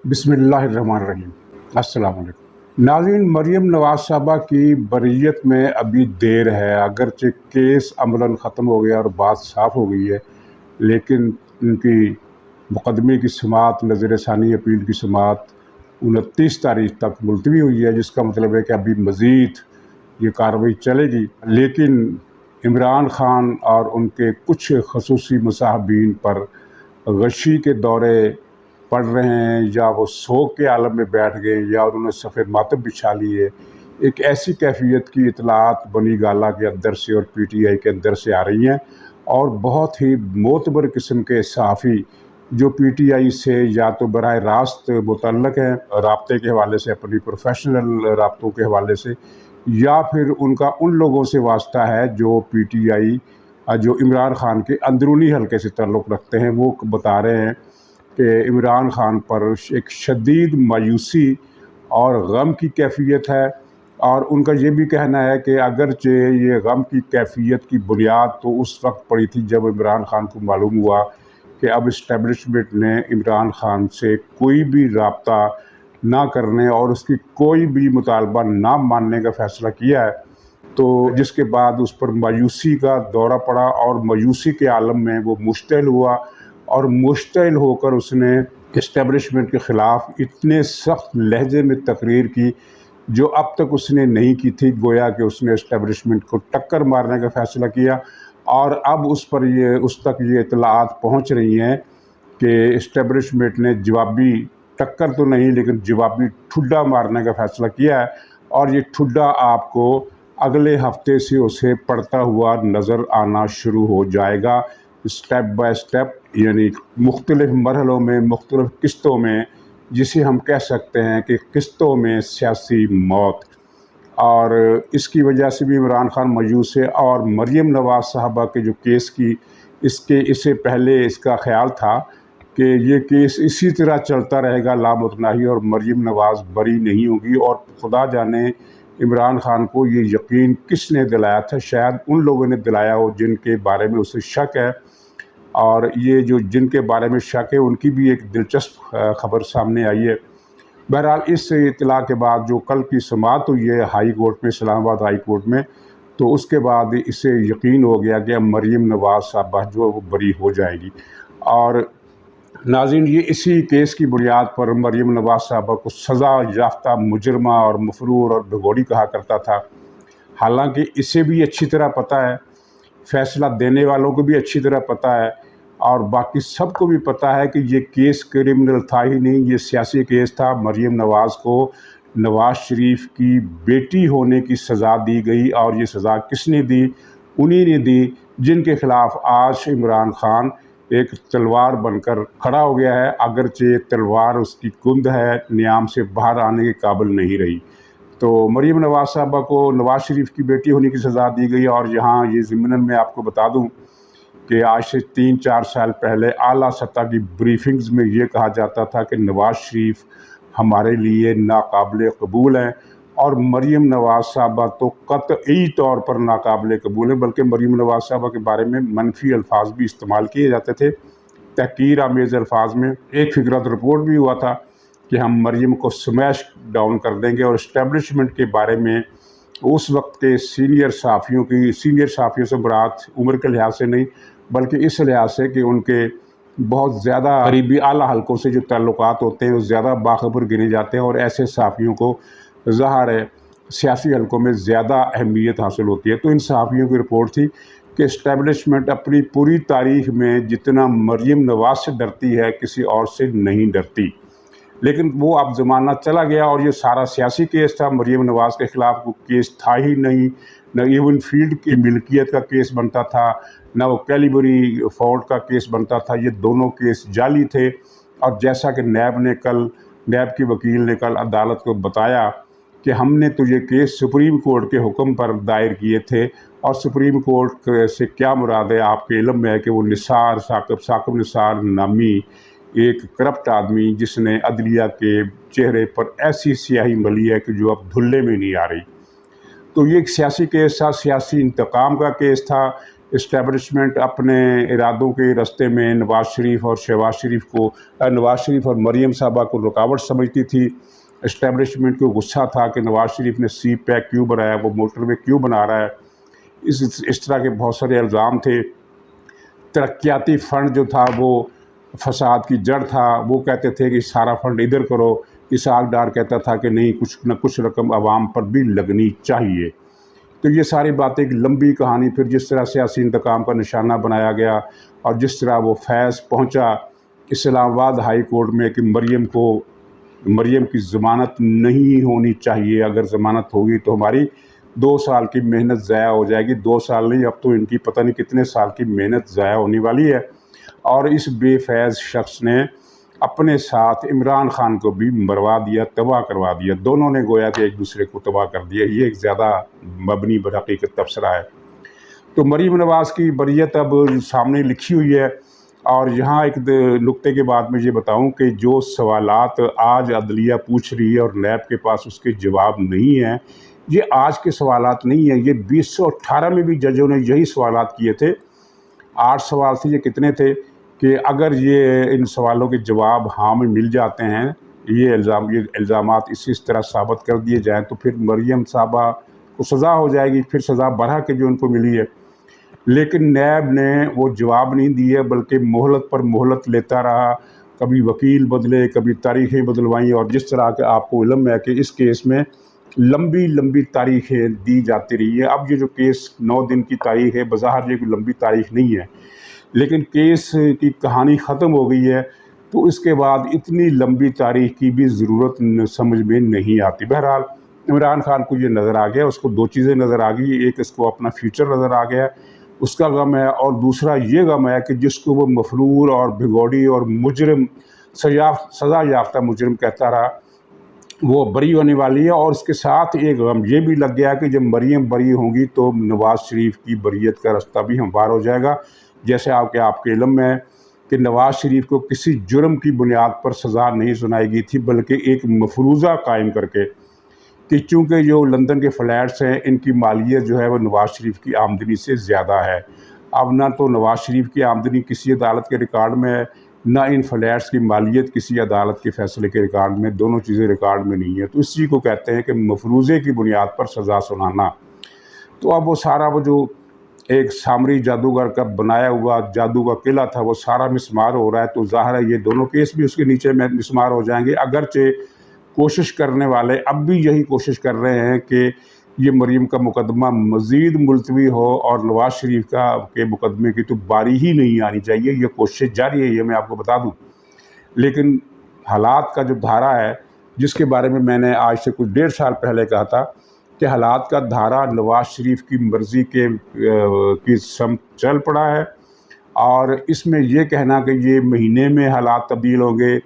بسم اللہ الرحمن الرحیم۔ السلام علیکم ناظرین، مریم نواز صاحبہ کی بریت میں ابھی دیر ہے، اگرچہ کیس عملاً ختم ہو گیا اور بات صاف ہو گئی ہے، لیکن ان کی مقدمے کی سماعت، نظر ثانی اپیل کی سماعت 29 تاریخ تک ملتوی ہوئی ہے، جس کا مطلب ہے کہ ابھی مزید یہ کارروائی چلے گی۔ لیکن عمران خان اور ان کے کچھ خصوصی مصاحبین پر غشی کے دورے پڑھ رہے ہیں، یا وہ سوگ کے عالم میں بیٹھ گئے، یا انہوں نے سفید ماتم بچھا لیے۔ ایک ایسی کیفیت کی اطلاعات بنی گالہ کے اندر سے اور پی ٹی آئی کے اندر سے آ رہی ہیں، اور بہت ہی معتبر قسم کے صحافی جو پی ٹی آئی سے یا تو براہ راست متعلق ہیں رابطے کے حوالے سے، اپنی پروفیشنل رابطوں کے حوالے سے، یا پھر ان کا ان لوگوں سے واسطہ ہے جو پی ٹی آئی جو عمران خان کے اندرونی حلقے سے تعلق رکھتے ہیں، وہ بتا رہے ہیں کہ عمران خان پر ایک شدید مایوسی اور غم کی کیفیت ہے، اور ان کا یہ بھی کہنا ہے کہ اگرچہ یہ غم کی کیفیت کی بنیاد تو اس وقت پڑی تھی جب عمران خان کو معلوم ہوا کہ اب اسٹیبلشمنٹ نے عمران خان سے کوئی بھی رابطہ نہ کرنے اور اس کی کوئی بھی مطالبہ نہ ماننے کا فیصلہ کیا ہے، تو جس کے بعد اس پر مایوسی کا دورہ پڑا، اور مایوسی کے عالم میں وہ مشتعل ہوا، اور مشتعل ہو کر اس نے اسٹیبلشمنٹ کے خلاف اتنے سخت لہجے میں تقریر کی جو اب تک اس نے نہیں کی تھی۔ گویا کہ اس نے اسٹیبلشمنٹ کو ٹکر مارنے کا فیصلہ کیا، اور اب اس تک یہ اطلاعات پہنچ رہی ہیں کہ اسٹیبلشمنٹ نے جوابی ٹکر تو نہیں لیکن جوابی ٹھڈا مارنے کا فیصلہ کیا ہے، اور یہ ٹھڈا آپ کو اگلے ہفتے سے اسے پڑتا ہوا نظر آنا شروع ہو جائے گا، اسٹیپ بائی اسٹیپ، یعنی مختلف مرحلوں میں، مختلف قسطوں میں، جسے ہم کہہ سکتے ہیں کہ قسطوں میں سیاسی موت۔ اور اس کی وجہ سے بھی عمران خان مایوس ہے، اور مریم نواز صاحبہ کے جو کیس کی اس سے پہلے اس کا خیال تھا کہ یہ کیس اسی طرح چلتا رہے گا لامتناہی، اور مریم نواز بری نہیں ہوگی، اور خدا جانے عمران خان کو یہ یقین کس نے دلایا تھا، شاید ان لوگوں نے دلایا ہو جن کے بارے میں اسے شک ہے، اور یہ جو جن کے بارے میں شک ہے ان کی بھی ایک دلچسپ خبر سامنے آئی ہے۔ بہرحال اس اطلاع کے بعد جو کل کی سماعت ہوئی ہے ہائی کورٹ میں، اسلام آباد ہائی کورٹ میں، تو اس کے بعد اسے یقین ہو گیا کہ اب مریم نواز صاحبہ جو ہے وہ بری ہو جائے گی۔ اور ناظرین، یہ اسی کیس کی بنیاد پر مریم نواز صاحبہ کو سزا یافتہ مجرمہ اور مفرور اور بھگوڑی کہا کرتا تھا، حالانکہ اسے بھی اچھی طرح پتہ ہے، فیصلہ دینے والوں کو بھی اچھی طرح پتہ ہے، اور باقی سب کو بھی پتہ ہے کہ یہ کیس کرمنل تھا ہی نہیں، یہ سیاسی کیس تھا۔ مریم نواز کو نواز شریف کی بیٹی ہونے کی سزا دی گئی، اور یہ سزا کس نے دی؟ انہی نے دی جن کے خلاف آج عمران خان ایک تلوار بن کر کھڑا ہو گیا ہے، اگرچہ تلوار اس کی کند ہے، نیام سے باہر آنے کے قابل نہیں رہی۔ تو مریم نواز صاحبہ کو نواز شریف کی بیٹی ہونے کی سزا دی گئی، اور یہاں یہ ضمناً میں آپ کو بتا دوں کہ آج سے 3-4 سال پہلے اعلیٰ سطح کی بریفنگز میں یہ کہا جاتا تھا کہ نواز شریف ہمارے لیے ناقابل قبول ہیں، اور مریم نواز صاحبہ تو قطعی طور پر ناقابل قبول ہیں، بلکہ مریم نواز صاحبہ کے بارے میں منفی الفاظ بھی استعمال کیے جاتے تھے، تحقیر آمیز الفاظ میں۔ ایک فکرت رپورٹ بھی ہوا تھا کہ ہم مریم کو سمیش ڈاؤن کر دیں گے، اور اسٹیبلشمنٹ کے بارے میں اس وقت کے سینئر صحافیوں سے مراد عمر کے لحاظ سے نہیں بلکہ اس لحاظ سے کہ ان کے بہت زیادہ قریبی اعلیٰ حلقوں سے جو تعلقات ہوتے ہیں وہ زیادہ باخبر گنے جاتے ہیں، اور ایسے صحافیوں کو ظاہر ہے سیاسی حلقوں میں زیادہ اہمیت حاصل ہوتی ہے۔ تو ان صحافیوں کی رپورٹ تھی کہ اسٹیبلشمنٹ اپنی پوری تاریخ میں جتنا مریم نواز سے ڈرتی ہے کسی اور سے نہیں ڈرتی، لیکن وہ اب زمانہ چلا گیا، اور یہ سارا سیاسی کیس تھا۔ مریم نواز کے خلاف کوئی کیس تھا ہی نہیں، نہ ایون فیلڈ کی ملکیت کا کیس بنتا تھا، نہ وہ کیلیبری فورٹ کا کیس بنتا تھا، یہ دونوں کیس جعلی تھے۔ اور جیسا کہ نیب کی وکیل نے کل عدالت کو بتایا کہ ہم نے تو یہ کیس سپریم کورٹ کے حکم پر دائر کیے تھے، اور سپریم کورٹ سے کیا مراد ہے آپ کے علم میں ہے کہ وہ ثاقب نثار نامی ایک کرپٹ آدمی جس نے عدلیہ کے چہرے پر ایسی سیاہی ملی ہے کہ جو اب دھلے میں نہیں آ رہی۔ تو یہ ایک سیاسی کیس تھا، سیاسی انتقام کا کیس تھا، اسٹیبلشمنٹ اپنے ارادوں کے راستے میں نواز شریف اور شہباز شریف کو نواز شریف اور مریم صاحبہ کو رکاوٹ سمجھتی تھی۔ اسٹیبلشمنٹ کو غصہ تھا کہ نواز شریف نے سی پیک کیوں بنایا، وہ موٹر وے کیوں بنا رہا ہے، اس طرح کے بہت سارے الزام تھے۔ ترقیاتی فنڈ جو تھا وہ فساد کی جڑ تھا، وہ کہتے تھے کہ سارا فنڈ ادھر کرو۔ اسحاق ڈار کہتا تھا کہ نہیں، کچھ نہ کچھ رقم عوام پر بھی لگنی چاہیے۔ تو یہ ساری باتیں ایک لمبی کہانی، پھر جس طرح سیاسی انتقام کا نشانہ بنایا گیا اور جس طرح وہ فیض پہنچا اسلام آباد ہائی کورٹ میں کہ مریم کی ضمانت نہیں ہونی چاہیے، اگر ضمانت ہوگی تو ہماری 2 سال کی محنت ضائع ہو جائے گی۔ 2 سال نہیں، اب تو ان کی پتہ نہیں کتنے سال کی محنت ضائع ہونے والی ہے۔ اور اس بے فیض شخص نے اپنے ساتھ عمران خان کو بھی مروا دیا، تباہ کروا دیا۔ دونوں نے گویا کہ ایک دوسرے کو تباہ کر دیا۔ یہ ایک زیادہ مبنی برحقیقت تبصرہ ہے۔ تو مریم نواز کی بریت اب سامنے لکھی ہوئی ہے، اور یہاں ایک نقطے کے بعد میں یہ بتاؤں کہ جو سوالات آج عدلیہ پوچھ رہی ہے اور نیب کے پاس اس کے جواب نہیں ہیں، یہ آج کے سوالات نہیں ہیں، یہ 2018 میں بھی ججوں نے یہی سوالات کیے تھے۔ 8 سوال تھے، یہ کتنے تھے کہ اگر یہ ان سوالوں کے جواب ہاں میں مل جاتے ہیں، یہ الزامات اس طرح ثابت کر دیے جائیں تو پھر مریم صاحبہ کو سزا ہو جائے گی، پھر سزا برحق کے جو ان کو ملی ہے۔ لیکن نیب نے وہ جواب نہیں دیے، بلکہ مہلت پر مہلت لیتا رہا، کبھی وکیل بدلے، کبھی تاریخیں بدلوائیں، اور جس طرح کہ آپ کو علم ہے کہ اس کیس میں لمبی تاریخیں دی جاتی رہی ہیں۔ اب یہ جو کیس 9 دن کی تاریخ ہے، بظاہر یہ کوئی لمبی تاریخ نہیں ہے، لیکن کیس کی کہانی ختم ہو گئی ہے، تو اس کے بعد اتنی لمبی تاریخ کی بھی ضرورت سمجھ میں نہیں آتی۔ بہرحال عمران خان کو یہ نظر آ گیا، اس کو 2 چیزیں نظر آ گئی، ایک اس کو اپنا فیوچر نظر آ گیا، اس کا غم ہے، اور دوسرا یہ غم ہے کہ جس کو وہ مفرور اور بھگوڑی اور مجرم، سزا یافتہ مجرم کہتا رہا، وہ بری ہونے والی ہے۔ اور اس کے ساتھ ایک غم یہ بھی لگ گیا کہ جب مریم بری ہوں گی تو نواز شریف کی بریت کا راستہ بھی ہموار ہو جائے گا۔ جیسے آپ کے علم میں ہے کہ نواز شریف کو کسی جرم کی بنیاد پر سزا نہیں سنائی گئی تھی، بلکہ ایک مفروضہ قائم کر کے کہ چونکہ جو لندن کے فلیٹس ہیں، ان کی مالیت جو ہے وہ نواز شریف کی آمدنی سے زیادہ ہے۔ اب نہ تو نواز شریف کی آمدنی کسی عدالت کے ریکارڈ میں ہے، نہ ان فلیٹس کی مالیت کسی عدالت کے فیصلے کے ریکارڈ میں، دونوں چیزیں ریکارڈ میں نہیں ہیں۔ تو اسی کو کہتے ہیں کہ مفروضے کی بنیاد پر سزا سنانا۔ تو اب وہ سارا وہ جو ایک سامری جادوگر کا بنایا ہوا جادو کا قلعہ تھا، وہ سارا مسمار ہو رہا ہے۔ تو ظاہر ہے یہ دونوں کیس بھی اس کے نیچے میں مسمار ہو جائیں گے، اگرچہ کوشش کرنے والے اب بھی یہی کوشش کر رہے ہیں کہ یہ مریم کا مقدمہ مزید ملتوی ہو اور نواز شریف کے مقدمے کی تو باری ہی نہیں آنی چاہیے۔ یہ کوشش جاری ہے، یہ میں آپ کو بتا دوں۔ لیکن حالات کا جو دھارا ہے، جس کے بارے میں نے آج سے کچھ 1.5 سال پہلے کہا تھا کہ حالات کا دھارا نواز شریف کی مرضی کی سمت چل پڑا ہے، اور اس میں یہ کہنا کہ یہ مہینے میں حالات تبدیل ہوں گے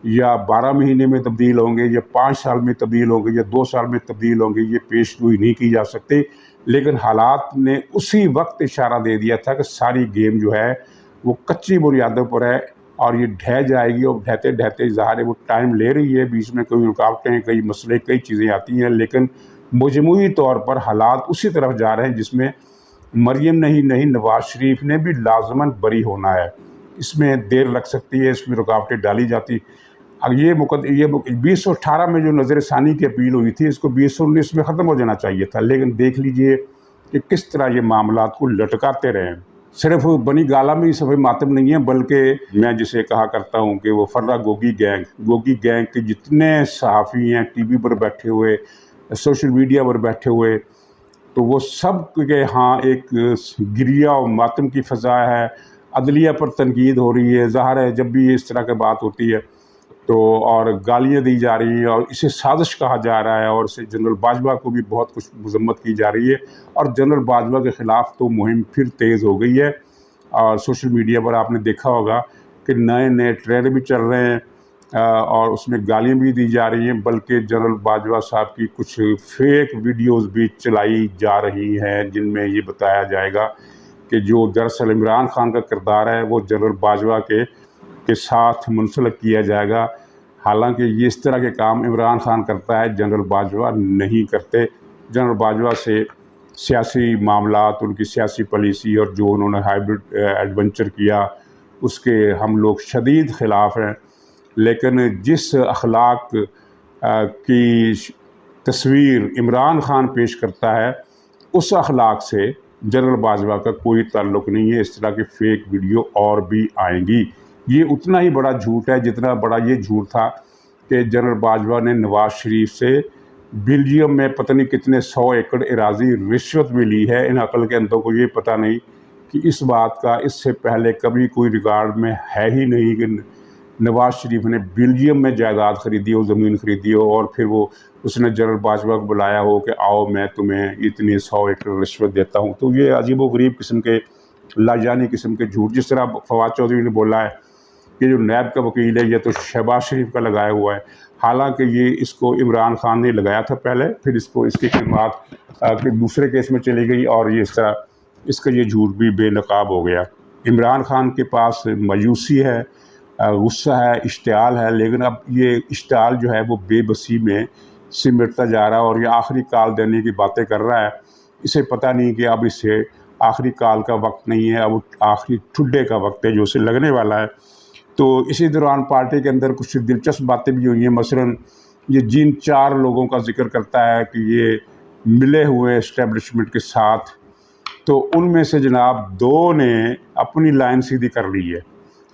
یا 12 مہینے میں تبدیل ہوں گے یا 5 سال میں تبدیل ہوں گے یا 2 سال میں تبدیل ہوں گے، یہ پیش گوئی نہیں کی جا سکتی۔ لیکن حالات نے اسی وقت اشارہ دے دیا تھا کہ ساری گیم جو ہے وہ کچی بنیادوں پر ہے اور یہ ڈھہ جائے گی، اور ڈھہتے ڈھہتے ظاہر ہے وہ ٹائم لے رہی ہے، بیچ میں کوئی رکاوٹیں، کئی مسئلے، کئی چیزیں آتی ہیں، لیکن مجموعی طور پر حالات اسی طرف جا رہے ہیں جس میں مریم نہیں نواز شریف نے بھی لازماً بری ہونا ہے۔ اس میں دیر لگ سکتی ہے، اس میں رکاوٹیں ڈالی جاتی۔ اب یہ 2018 میں جو نظر ثانی کی اپیل ہوئی تھی، اس کو 2019 میں ختم ہو جانا چاہیے تھا، لیکن دیکھ لیجئے کہ کس طرح یہ معاملات کو لٹکاتے رہے ہیں۔ صرف بنی گالہ میں ہی صفحہ ماتم نہیں ہے، بلکہ میں جسے کہا کرتا ہوں کہ وہ فرہ گوگی گینگ کے جتنے صحافی ہیں، ٹی وی پر بیٹھے ہوئے، سوشل میڈیا پر بیٹھے ہوئے، تو وہ سب کے ہاں ایک گریہ و ماتم کی فضا ہے۔ عدلیہ پر تنقید ہو رہی ہے، ظاہر ہے جب بھی اس طرح کی بات ہوتی ہے تو اور گالیاں دی جا رہی ہیں اور اسے سازش کہا جا رہا ہے، اور اسے جنرل باجوہ کو بھی بہت کچھ مذمت کی جا رہی ہے، اور جنرل باجوہ کے خلاف تو مہم پھر تیز ہو گئی ہے۔ اور سوشل میڈیا پر آپ نے دیکھا ہوگا کہ نئے ٹریلر بھی چل رہے ہیں اور اس میں گالیاں بھی دی جا رہی ہیں، بلکہ جنرل باجوہ صاحب کی کچھ فیک ویڈیوز بھی چلائی جا رہی ہیں جن میں یہ بتایا جائے گا کہ جو دراصل عمران خان کا کردار ہے وہ جنرل باجوہ کے ساتھ منسلک کیا جائے گا، حالانکہ یہ اس طرح کے کام عمران خان کرتا ہے، جنرل باجوہ نہیں کرتے۔ جنرل باجوہ سے سیاسی معاملات، ان کی سیاسی پالیسی اور جو انہوں نے ہائبرڈ ایڈونچر کیا اس کے ہم لوگ شدید خلاف ہیں، لیکن جس اخلاق کی تصویر عمران خان پیش کرتا ہے اس اخلاق سے جنرل باجوہ کا کوئی تعلق نہیں ہے۔ اس طرح کے فیک ویڈیو اور بھی آئیں گی۔ یہ اتنا ہی بڑا جھوٹ ہے جتنا بڑا یہ جھوٹ تھا کہ جنرل باجوہ نے نواز شریف سے بیلجیم میں پتہ نہیں کتنے 100 ایکڑ اراضی رشوت میں لی ہے۔ ان عقل کے اندھوں کو یہ پتہ نہیں کہ اس بات کا اس سے پہلے کبھی کوئی ریکارڈ میں ہے ہی نہیں کہ نواز شریف نے بیلجیم میں جائیداد خریدی ہو، زمین خریدی ہو، اور پھر وہ اس نے جنرل باجوہ کو بلایا ہو کہ آؤ میں تمہیں اتنی 100 ایکڑ رشوت دیتا ہوں۔ تو یہ عجیب و غریب قسم کے لاجانی قسم کے جھوٹ، جس طرح فواد چودھری نے بولا ہے کہ جو نیب کا وکیل ہے یہ تو شہباز شریف کا لگایا ہوا ہے، حالانکہ یہ اس کو عمران خان نے لگایا تھا پہلے، پھر اس کو اس کی خدمات دوسرے کیس میں چلی گئی، اور یہ اس طرح اس کا یہ جھوٹ بھی بے نقاب ہو گیا۔ عمران خان کے پاس مایوسی ہے، غصہ ہے، اشتعال ہے، لیکن اب یہ اشتعال جو ہے وہ بے بسی میں سمٹتا جا رہا ہے، اور یہ آخری کال دینے کی باتیں کر رہا ہے۔ اسے پتہ نہیں کہ اب اسے آخری کال کا وقت نہیں ہے، اب آخری ٹھڈے کا وقت ہے جو اسے لگنے والا ہے۔ تو اسی دوران پارٹی کے اندر کچھ دلچسپ باتیں بھی ہوئی ہیں، مثلاً یہ جن 4 لوگوں کا ذکر کرتا ہے کہ یہ ملے ہوئے اسٹیبلشمنٹ کے ساتھ، تو ان میں سے جناب 2 نے اپنی لائن سیدھی کر لی ہے۔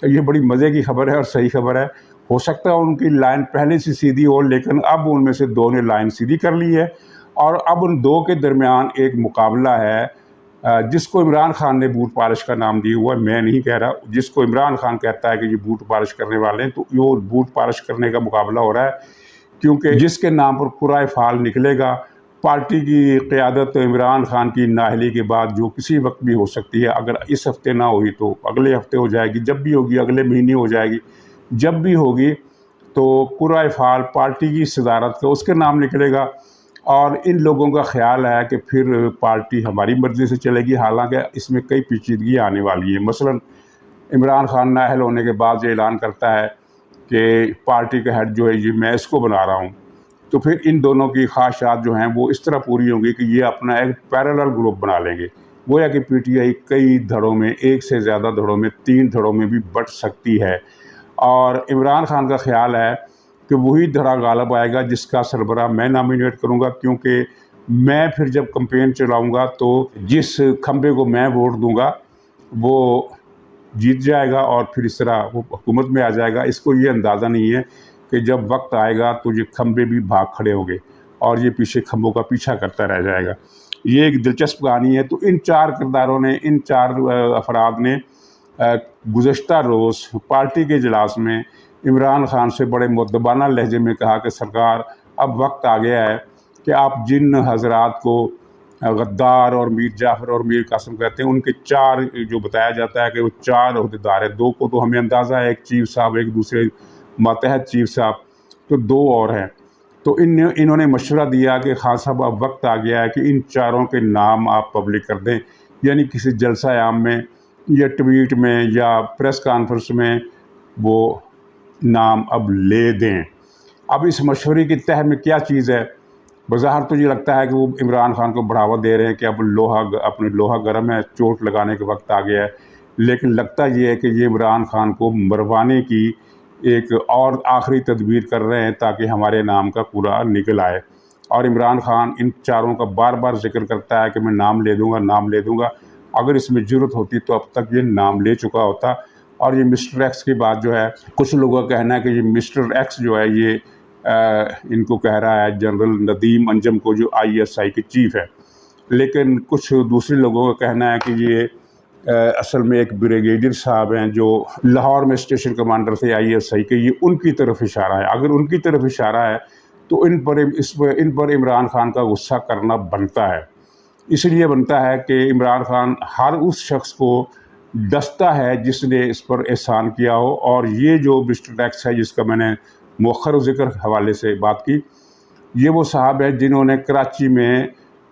یہ بڑی مزے کی خبر ہے اور صحیح خبر ہے۔ ہو سکتا ہے ان کی لائن پہلے سے سیدھی ہو، لیکن اب ان میں سے 2 نے لائن سیدھی کر لی ہے، اور اب ان 2 کے درمیان ایک مقابلہ ہے جس کو عمران خان نے بوٹ پالش کا نام دیا ہوا ہے۔ میں نہیں کہہ رہا، جس کو عمران خان کہتا ہے کہ یہ بوٹ پالش کرنے والے ہیں، تو یہ بوٹ پالش کرنے کا مقابلہ ہو رہا ہے، کیونکہ جس کے نام پر پورا فعال نکلے گا، پارٹی کی قیادت عمران خان کی نااہلی کے بعد جو کسی وقت بھی ہو سکتی ہے، اگر اس ہفتے نہ ہوئی تو اگلے ہفتے ہو جائے گی، جب بھی ہوگی اگلے مہینے ہو جائے گی، جب بھی ہوگی تو پورا فعال پارٹی کی صدارت کا اس کے نام نکلے گا، اور ان لوگوں کا خیال ہے کہ پھر پارٹی ہماری مرضی سے چلے گی، حالانکہ اس میں کئی پیچیدگیاں آنے والی ہیں۔ مثلا عمران خان نااہل ہونے کے بعد یہ اعلان کرتا ہے کہ پارٹی کا ہیڈ جو ہے یہ میں اس کو بنا رہا ہوں، تو پھر ان دونوں کی خواہشات جو ہیں وہ اس طرح پوری ہوں گی کہ یہ اپنا ایک پیرالل گروپ بنا لیں گے، گویا کہ پی ٹی آئی کئی دھڑوں میں، ایک سے زیادہ دھڑوں میں، 3 دھڑوں میں بھی بٹ سکتی ہے، اور عمران خان کا خیال ہے کہ وہی دھڑا غالب آئے گا جس کا سربراہ میں نامینیٹ کروں گا، کیونکہ میں پھر جب کمپین چلاؤں گا تو جس کھمبے کو میں ووٹ دوں گا وہ جیت جائے گا، اور پھر اس طرح وہ حکومت میں آ جائے گا۔ اس کو یہ اندازہ نہیں ہے کہ جب وقت آئے گا تو یہ کھمبے بھی بھاگ کھڑے ہوں گے اور یہ پیچھے کھمبوں کا پیچھا کرتا رہ جائے گا۔ یہ ایک دلچسپ کہانی ہے۔ تو ان 4 کرداروں نے، ان 4 افراد نے گزشتہ روز پارٹی کے اجلاس میں عمران خان سے بڑے مؤدبانہ لہجے میں کہا کہ سرکار اب وقت آ گیا ہے کہ آپ جن حضرات کو غدار اور میر جعفر اور میر قاسم کہتے ہیں، ان کے 4 جو بتایا جاتا ہے کہ وہ 4 عہدیدار ہیں، 2 کو تو ہمیں اندازہ ہے، ایک چیف صاحب، ایک دوسرے ماتحت چیف صاحب، تو 2 اور ہیں۔ تو انہوں نے مشورہ دیا کہ خان صاحب اب وقت آ گیا ہے کہ ان 4 کے نام آپ پبلک کر دیں، یعنی کسی جلسہ عام میں یا ٹویٹ میں یا پریس کانفرنس میں وہ نام اب لے دیں۔ اب اس مشورے کی تہ میں کیا چیز ہے؟ بظاہر تو یہ لگتا ہے کہ وہ عمران خان کو بڑھاوا دے رہے ہیں کہ اب اپنے لوہا گرم ہے، چوٹ لگانے کے وقت آ گیا ہے، لیکن لگتا یہ ہے کہ یہ عمران خان کو مروانے کی ایک اور آخری تدبیر کر رہے ہیں تاکہ ہمارے نام کا پورا نکل آئے۔ اور عمران خان ان 4 کا بار بار ذکر کرتا ہے کہ میں نام لے دوں گا، نام لے دوں گا۔ اگر اس میں جرت ہوتی تو اب تک یہ نام لے چکا ہوتا۔ اور یہ مسٹر ایکس کی بات جو ہے، کچھ لوگوں کا کہنا ہے کہ یہ مسٹر ایکس جو ہے یہ ان کو کہہ رہا ہے جنرل ندیم انجم کو، جو ISI کے چیف ہے، لیکن کچھ دوسرے لوگوں کا کہنا ہے کہ یہ اصل میں ایک بریگیڈیئر صاحب ہیں جو لاہور میں اسٹیشن کمانڈر تھے ISI کے، یہ ان کی طرف اشارہ ہے۔ اگر ان کی طرف اشارہ ہے تو ان پر عمران خان کا غصہ کرنا بنتا ہے، اس لیے بنتا ہے کہ عمران خان ہر اس شخص کو ڈستا ہے جس نے اس پر احسان کیا ہو، اور یہ جو مسٹر ایکس ہے جس کا میں نے مؤخر ذکر حوالے سے بات کی، یہ وہ صاحب ہے جنہوں نے کراچی میں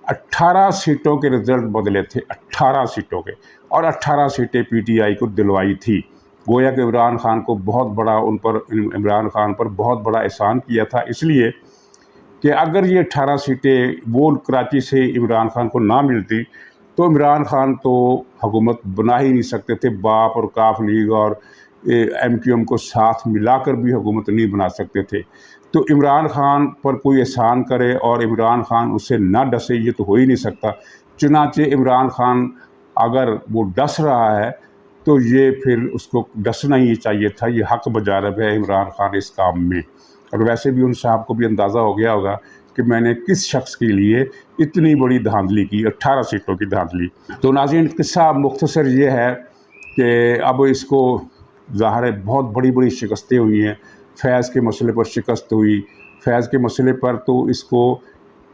18 سیٹوں کے رزلٹ بدلے تھے، 18 سیٹوں کے، اور 18 سیٹیں PTI کو دلوائی تھی۔ گویا کہ عمران خان کو بہت بڑا عمران خان پر بہت بڑا احسان کیا تھا، اس لیے کہ اگر یہ 18 سیٹیں وہ کراچی سے عمران خان کو نہ ملتی تو عمران خان تو حکومت بنا ہی نہیں سکتے تھے، باپ اور کاف لیگ اور ایم کیو ایم کو ساتھ ملا کر بھی حکومت نہیں بنا سکتے تھے۔ تو عمران خان پر کوئی احسان کرے اور عمران خان اسے نہ ڈسے، یہ تو ہو ہی نہیں سکتا۔ چنانچہ عمران خان اگر وہ ڈس رہا ہے تو یہ پھر اس کو ڈسنا ہی چاہیے تھا، یہ حق بجانب ہے عمران خان اس کام میں۔ اور ویسے بھی ان صاحب کو بھی اندازہ ہو گیا ہوگا کہ میں نے کس شخص کے لیے اتنی بڑی دھاندلی کی، 18 سیٹوں کی دھاندلی۔ تو ناظرین، قصہ مختصر یہ ہے کہ اب اس کو ظاہر ہے بہت بڑی بڑی شکستیں ہوئی ہیں۔ فیض کے مسئلے پر شکست ہوئی، فیض کے مسئلے پر تو اس کو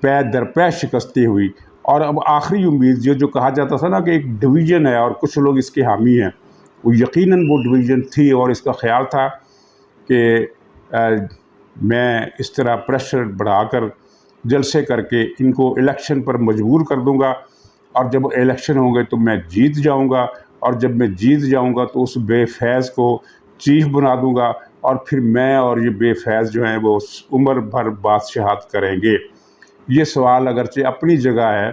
پے در پے شکستیں ہوئی، اور اب آخری امید جو کہا جاتا تھا نا کہ ایک ڈویژن ہے اور کچھ لوگ اس کے حامی ہیں، وہ یقیناً وہ ڈویژن تھی، اور اس کا خیال تھا کہ میں اس طرح پریشر بڑھا کر جلسے کر کے ان کو الیکشن پر مجبور کر دوں گا، اور جب الیکشن ہوں گے تو میں جیت جاؤں گا، اور جب میں جیت جاؤں گا تو اس بے فیض کو چیف بنا دوں گا، اور پھر میں اور یہ بے فیض جو ہیں وہ عمر بھر بادشاہت کریں گے۔ یہ سوال اگرچہ اپنی جگہ ہے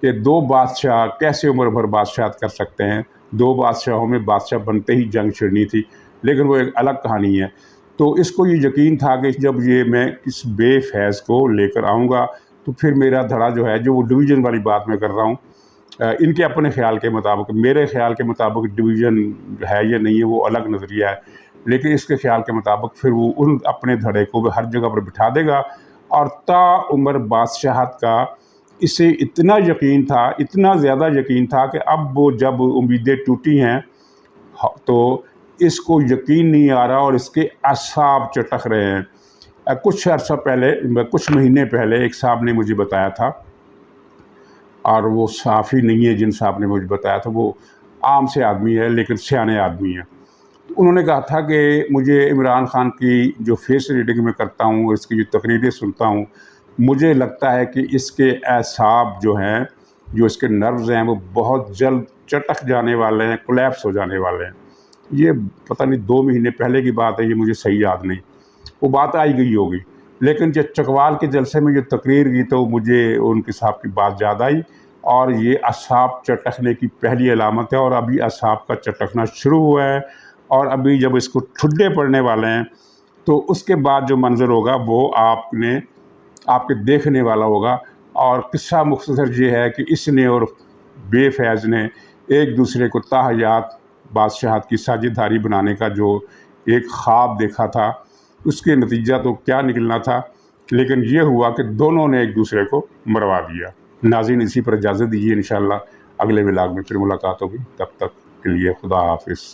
کہ دو بادشاہ کیسے عمر بھر بادشاہت کر سکتے ہیں، دو بادشاہوں میں بادشاہ بنتے ہی جنگ چھڑنی تھی، لیکن وہ ایک الگ کہانی ہے۔ تو اس کو یہ یقین تھا کہ جب یہ میں اس بے فیض کو لے کر آؤں گا تو پھر میرا دھڑا جو ہے، جو وہ ڈویژن والی بات میں کر رہا ہوں، ان کے اپنے خیال کے مطابق، میرے خیال کے مطابق ڈویژن ہے یا نہیں ہے وہ الگ نظریہ ہے، لیکن اس کے خیال کے مطابق پھر وہ ان اپنے دھڑے کو ہر جگہ پر بٹھا دے گا، اور تا عمر بادشاہت کا اسے اتنا یقین تھا، اتنا زیادہ یقین تھا کہ اب وہ جب امیدیں ٹوٹی ہیں تو اس کو یقین نہیں آ رہا اور اس کے اعصاب چٹک رہے ہیں۔ کچھ عرصہ پہلے، کچھ مہینے پہلے ایک صاحب نے مجھے بتایا تھا، اور وہ صحافی نہیں ہے جن صاحب نے مجھے بتایا تھا، وہ عام سے آدمی ہے لیکن سیانے آدمی ہے۔ انہوں نے کہا تھا کہ مجھے عمران خان کی جو فیس ریڈنگ میں کرتا ہوں، اس کی جو تقریریں سنتا ہوں، مجھے لگتا ہے کہ اس کے اعصاب جو ہیں، جو اس کے نروز ہیں، وہ بہت جلد چٹک جانے والے ہیں، کولیپس ہو جانے والے ہیں۔ یہ پتہ نہیں 2 مہینے پہلے کی بات ہے، یہ مجھے صحیح یاد نہیں، وہ بات آئی گئی ہوگی، لیکن جب چکوال کے جلسے میں یہ تقریر کی تو مجھے ان کے صاحب کی بات یاد آئی، اور یہ اعصاب چٹکنے کی پہلی علامت ہے، اور ابھی اعصاب کا چٹکنا شروع ہوا ہے، اور ابھی جب اس کو ٹھڈے پڑنے والے ہیں تو اس کے بعد جو منظر ہوگا وہ آپ کے دیکھنے والا ہوگا۔ اور قصہ مختصر یہ ہے کہ اس نے اور بے فیض نے ایک دوسرے کو تا حیات بادشاہت کی ساجدھاری بنانے کا جو ایک خواب دیکھا تھا، اس کے نتیجہ تو کیا نکلنا تھا، لیکن یہ ہوا کہ دونوں نے ایک دوسرے کو مروا دیا۔ ناظرین، اسی پر اجازت دیجیے، انشاءاللہ اگلے ولاگ میں پھر ملاقات ہوگی، تب تک کے لیے خدا حافظ۔